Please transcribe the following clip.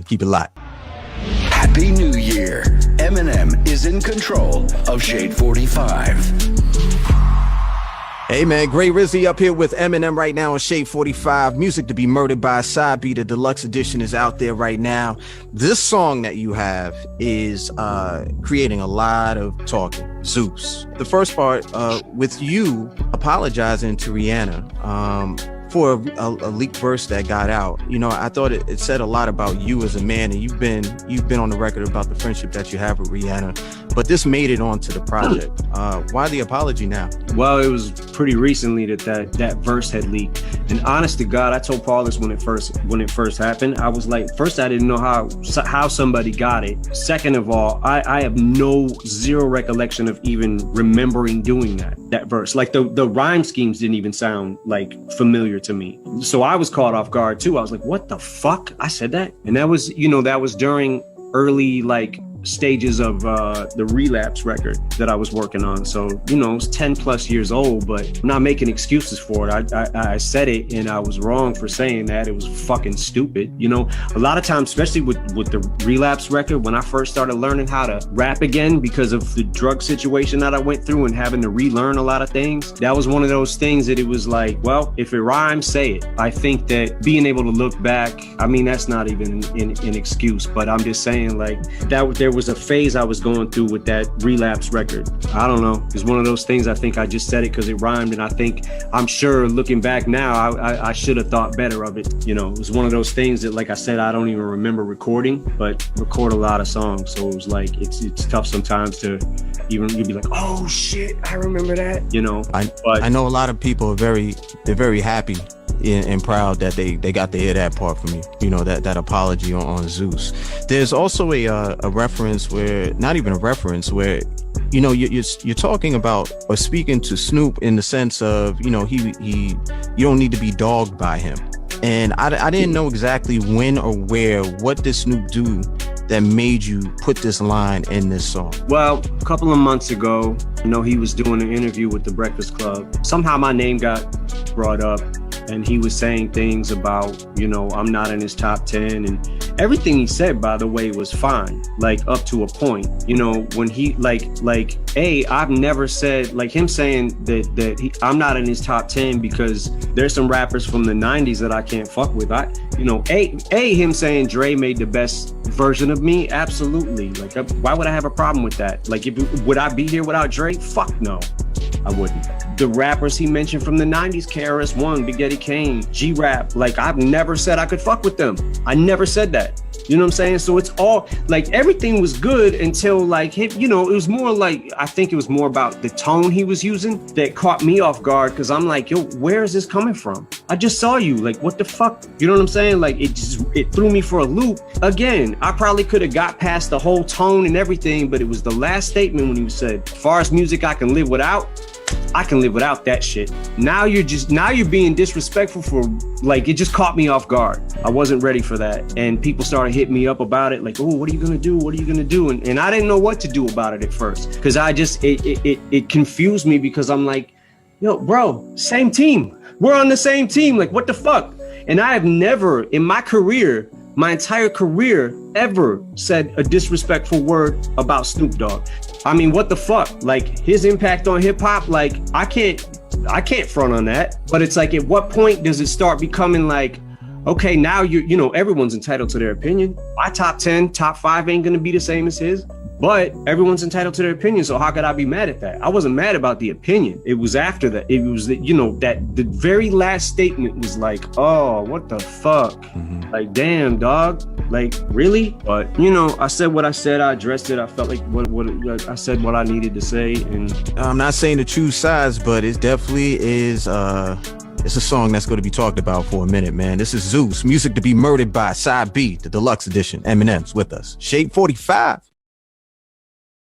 Keep it locked. Happy New Year. Eminem is in control of Shade 45. Hey man, Gray Rizzy up here with Eminem right now on Shade 45. Music to be murdered by Side B. The deluxe edition is out there right now. This song that you have is creating a lot of talking. Zeus. The first part with you apologizing to Rihanna for a leaked verse that got out. You know, I thought it said a lot about you as a man, and you've been on the record about the friendship that you have with Rihanna, but this made it onto the project. Why the apology now? Well, it was pretty recently that verse had leaked, and honest to God, I told Paul this when it first happened. I was like, first, I didn't know how somebody got it. Second of all, I have zero recollection of even remembering doing that verse. Like the rhyme schemes didn't even sound like familiar to me. So I was caught off guard too. I was like, what the fuck? I said that? And that was during early stages of the Relapse record that I was working on. So, it's 10 plus years old, but I'm not making excuses for it. I said it and I was wrong for saying that. It was fucking stupid. A lot of times, especially with the Relapse record, when I first started learning how to rap again because of the drug situation that I went through and having to relearn a lot of things, that was one of those things that it was like, well, if it rhymes, say it. I think that being able to look back, I mean, that's not even an excuse, but I'm just saying there was a phase I was going through with that Relapse record. I don't know. It's one of those things. I think I just said it because it rhymed, and I'm sure looking back now, I should have thought better of it. It was one of those things that, like I said, I don't even remember recording, but record a lot of songs. So it was like, it's tough sometimes to even, you'd be like, oh shit, I remember that, But I know a lot of people they're very happy and proud that they got to hear that part from you, that apology on Zeus. There's also a reference where, not even a reference, where you're talking about or speaking to Snoop in the sense of you don't need to be dogged by him, and I didn't know exactly when or where. What did Snoop do that made you put this line in this song? Well, a couple of months ago, he was doing an interview with The Breakfast Club. Somehow my name got brought up, and he was saying things about, I'm not in his top 10, and everything he said, by the way, was fine, up to a point. When he I've never said, him saying that I'm not in his top 10 because there's some rappers from the 90s that I can't fuck with. Him saying Dre made the best version of me, absolutely. Why would I have a problem with that? Would I be here without Dre? Fuck no, I wouldn't. The rappers he mentioned from the 90s, KRS-One, Big Eddie Kane, G-Rap, I've never said I could fuck with them. I never said that. You know what I'm saying? So it's all everything was good until it was more I think it was more about the tone he was using that caught me off guard, because I'm like, yo, where is this coming from? I just saw you. What the fuck? You know what I'm saying? It threw me for a loop. Again, I probably could have got past the whole tone and everything, but it was the last statement when he said, as far as music I can live without, I can live without that shit. Now you're being disrespectful for it just caught me off guard. I wasn't ready for that. And people started hitting me up about it, oh, what are you gonna do? What are you gonna do? And I didn't know what to do about it at first, because it confused me, because I'm like, yo, bro, same team. We're on the same team. What the fuck? And I have never in my career, my entire career, ever said a disrespectful word about Snoop Dogg. I mean, what the fuck? His impact on hip hop, I can't front on that. But it's at what point does it start becoming okay, now everyone's entitled to their opinion. My top 10, top 5 ain't gonna be the same as his. But everyone's entitled to their opinion, so how could I be mad at that? I wasn't mad about the opinion. It was after that. It was that the very last statement was oh, what the fuck? Mm-hmm. Damn, dog. Really? But I said what I said. I addressed it. I felt like what I said what I needed to say. And I'm not saying to choose sides, but it definitely is. It's a song that's going to be talked about for a minute, man. This is Zeus, music to be murdered by Side B, the deluxe edition. Eminem's with us. Shade 45.